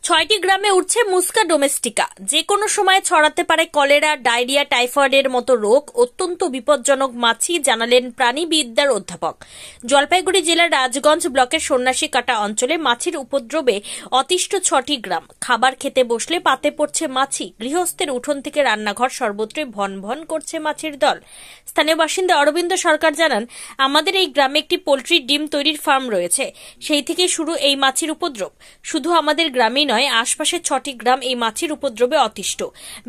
ছয়টি গ্রামে উঠছে মুস্কা ডোমেস্টিকা। যে কোনো সময় ছড়াতে পারে কলেরা, ডায়রিয়া, টাইফয়েডের মতো রোগ। অত্যন্ত বিপজ্জনক মাছি, জানালেন প্রাণীবিদ্যার অধ্যাপক। জলপাইগুড়ি জেলার রাজগঞ্জ ব্লকের সন্ন্যাসী কাটা অঞ্চলে মাছির উপদ্রবে অতিষ্ঠ 6টি গ্রাম। খাবার খেতে বসলে পাতে পড়ছে মাছি। গৃহস্থের উঠোন থেকে রান্নাঘর সর্বত্রই ভন ভন করছে মাছির দল। স্থানীয় বাসিন্দা অরবিন্দ সরকার জানান, আমাদের এই গ্রামে একটি পোল্ট্রির ডিম তৈরির ফার্ম রয়েছে। সেই থেকে শুরু এই মাছির উপদ্রব। শুধু আমাদের গ্রামেই নয়, আশপাশের 6টি গ্রাম এই মাছির উপদ্রবে অতিষ্ঠ।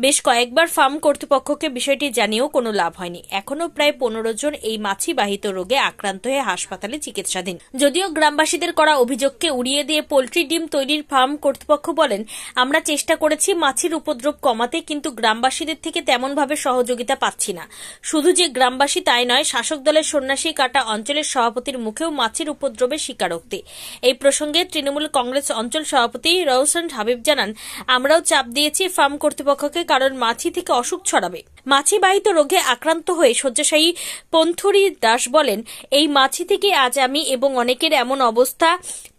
বেশ কয়েকবার ফার্ম কর্তৃপক্ষকে বিষয়টি জানিয়েও কোনো লাভ হয়নি। এখনো প্রায় 15 জন এই মাছি বাহিত রোগে আক্রান্ত হয়ে হাসপাতালে চিকিৎসাধীন। যদিও গ্রামবাসীদের করা অভিযোগকে উড়িয়ে দিয়ে পোল্ট্রি ডিম তৈরির ফার্ম কর্তৃপক্ষ বলেন, আমরা চেষ্টা করেছি মাছির উপদ্রব কমাতে, কিন্তু গ্রামবাসীদের থেকে তেমনভাবে সহযোগিতা পাচ্ছি না। শুধু যে গ্রামবাসী তাই নয়, শাসক দলের সন্ন্যাসী কাটা অঞ্চলের সভাপতির মুখেও মাছির উপদ্রবের স্বীকারোক্তি। এই প্রসঙ্গে তৃণমূল কংগ্রেস অঞ্চল সভাপতি রওশন হাবিব জানান, আমরাও চাপ দিয়েছি ফার্ম কর্তৃপক্ষকে, কারণ মাছি থেকে অসুখ ছড়াবে। মাছি বাহিত রোগে আক্রান্ত হয়ে শয্যাশায়ী পন্থুরি দাস বলেন, এই মাছি থেকে আজ আমি এবং অনেকের এমন অবস্থা,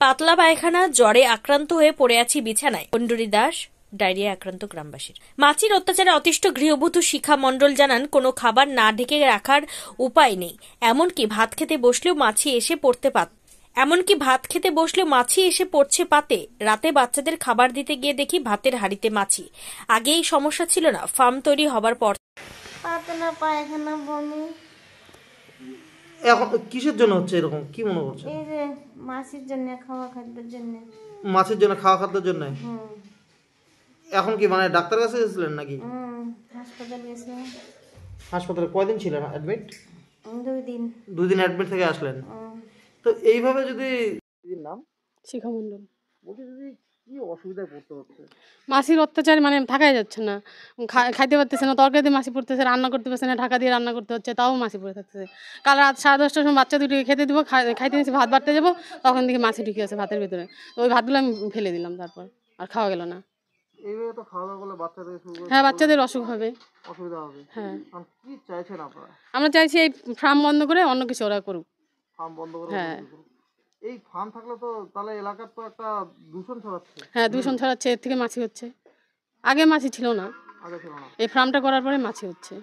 পাতলা পায়খানা, জ্বরে আক্রান্ত হয়ে পড়ে আছি বিছানায়। পন্থুরি দাস ডায়রিয়া আক্রান্ত গ্রামবাসীর। মাছির অত্যাচারে অতিষ্ঠ গৃহবধূ শিখা মণ্ডল জানান, কোনো খাবার না ঢেকে রাখার উপায় নেই। এমনকি ভাত খেতে বসলেও মাছি এসে পড়ছে পাতে। রাতে বাচ্চাদের খাবার দিতে গিয়ে দেখি ভাতের হাঁড়িতে মাছি। আগে এই সমস্যা ছিল না, ফার্ম তৈরি হবার পর। পাতলা পায়খানা, বমি। এখন কিসের জন্য হচ্ছে এরকম, কি মনে করছে? এই যে মাছির জন্য, খাওয়া খাদ্যের জন্য। মাছের জন্য, খাওয়া খাদ্যের জন্য। এখন কি মানে ডাক্তার কাছে গেছিলেন নাকি? হাসপাতালে গেছিলাম। হাসপাতালে কয়দিন ছিলেন অ্যাডমিট? 2 দিন। 2 দিন অ্যাডমিট থেকে আসলেন। তো এইভাবে যদি নাম শিখা মণ্ডল বলতে, যদি কি অসুবিধায় পড়তে হচ্ছে? মাছির অত্যাচার মানে থাকাই যাচ্ছে না, খাইতে পারতেছে না, তরকারিতে মাছি পড়তেছে, রান্না করতে পারছে না, ঢাকা দিয়ে রান্না করতে হচ্ছে, তাও মাছি পড়ে থাকতেছে। কাল রাত 10:30টার সময় বাচ্চা দুটিকে খেতে দিব, খাইতে নিয়েছি, ভাত বাড়তে যাবো, তখন দেখি মাছি ঢুকে আছে ভাতের ভিতরে। তো ওই ভাতগুলো আমি ফেলে দিলাম, তারপর আর খাওয়া গেল না। এইভাবে তো খাওয়া দাওয়া করলে বাচ্চাদের হ্যাঁ, বাচ্চাদের অসুখ হবে, অসুবিধা হবে। হ্যাঁ, কি চাইছেন আপনারা? আমরা চাইছি এই ফার্ম বন্ধ করে অন্য কিছু ওরা করুক। ফার্ম বন্ধ করে? হ্যাঁ, এই ফার্ম থাকলে তো তাহলে এলাকার তো একটা দূষণ ছড়াচ্ছে। হ্যাঁ, দূষণ ছড়াচ্ছে, এর থেকে মাছি হচ্ছে। আগে মাছি ছিল না, আগে ছিল না, এই ফার্মটা করার পরে মাছি হচ্ছে।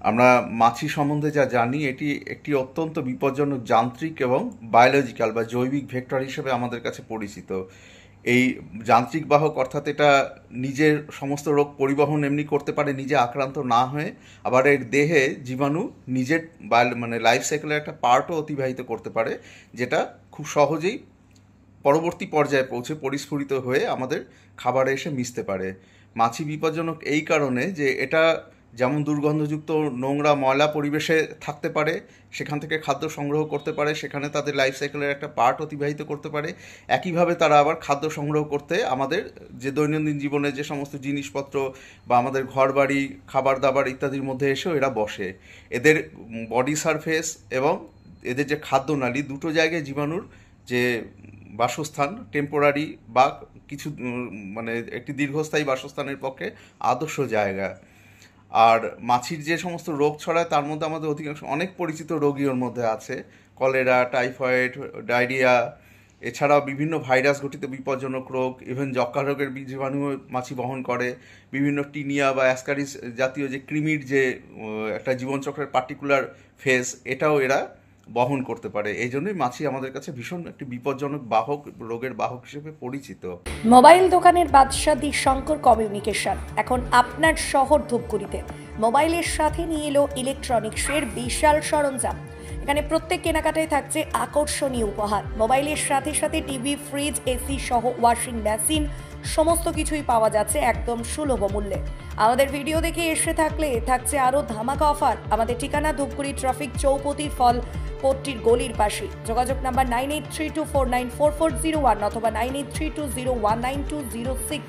আমরা মাছি সম্বন্ধে যা জানি, এটি একটি অত্যন্ত বিপজ্জনক যান্ত্রিক এবং বায়োলজিক্যাল বা জৈবিক ভেক্টর হিসেবে আমাদের কাছে পরিচিত। এই যান্ত্রিক বাহক, অর্থাৎ এটা নিজের সমস্ত রোগ পরিবহন এমনি করতে পারে নিজে আক্রান্ত না হয়ে, আবার এর দেহে জীবাণু নিজের মানে লাইফ সাইকেলের একটা পার্টও অতিবাহিত করতে পারে, যেটা খুব সহজেই পরবর্তী পর্যায়ে পৌঁছে পরিস্ফুরিত হয়ে আমাদের খাবারে এসে মিশতে পারে। মাছি বিপজ্জনক এই কারণে যে এটা যেমন দুর্গন্ধযুক্ত নোংরা ময়লা পরিবেশে থাকতে পারে, সেখান থেকে খাদ্য সংগ্রহ করতে পারে, সেখানে তাদের লাইফ সাইকেলের একটা পার্ট অতিবাহিত করতে পারে। একইভাবে তারা আবার খাদ্য সংগ্রহ করতে আমাদের যে দৈনন্দিন জীবনে যে সমস্ত জিনিসপত্র বা আমাদের ঘরবাড়ি, খাবার দাবার ইত্যাদির মধ্যে এসেও এরা বসে। এদের বডি সারফেস এবং এদের যে খাদ্যনালী, দুটো জায়গায় জীবাণুর যে বাসস্থান, টেম্পোরারি বা কিছু মানে একটি দীর্ঘস্থায়ী বাসস্থানের পক্ষে আদর্শ জায়গা। আর মাছির যে সমস্ত রোগ ছড়ায় তার মধ্যে আমাদের অধিকাংশ অনেক পরিচিত রোগী ওর মধ্যে আছে, কলেরা, টাইফয়েড, ডায়রিয়া, এছাড়াও বিভিন্ন ভাইরাস ঘটিত বিপজ্জনক রোগ, ইভেন যক্ষ্মা রোগের জীবাণু মাছি বহন করে, বিভিন্ন টিনিয়া বা অ্যাসকারিস জাতীয় যে কৃমির যে একটা জীবনচক্রের পার্টিকুলার ফেজ, এটাও এরা বহন করতে পারে। এই জন্যই মাছি আমাদের কাছে ভীষণ একটি বিপজ্জনক বাহক, রোগের বাহক হিসেবে পরিচিত। মোবাইল দোকানের বাদশা দি শঙ্কর কমিউনিকেশন এখন আপনার শহর ধূপগুড়িতে মোবাইলের সাথে নিয়ে এলো ইলেকট্রনিক্সের বিশাল সরঞ্জাম। এখানে প্রত্যেক কেনাকাটায় থাকছে আকর্ষণীয় উপহার। মোবাইলের সাথে সাথে টিভি, ফ্রিজ, এসি সহ ওয়াশিং মেশিন সমস্ত কিছুই পাওয়া যাচ্ছে একদম সুলভ মূল্যে। আমাদের ভিডিও দেখে এসে থাকলে থাকছে আরও ধামাকা অফার। আমাদের ঠিকানা ধূপগুড়ি ট্রাফিক চৌপতি ফল পট্টির গলির পাশে। যোগাযোগ নাম্বার 9832494401 অথবা 9832019206।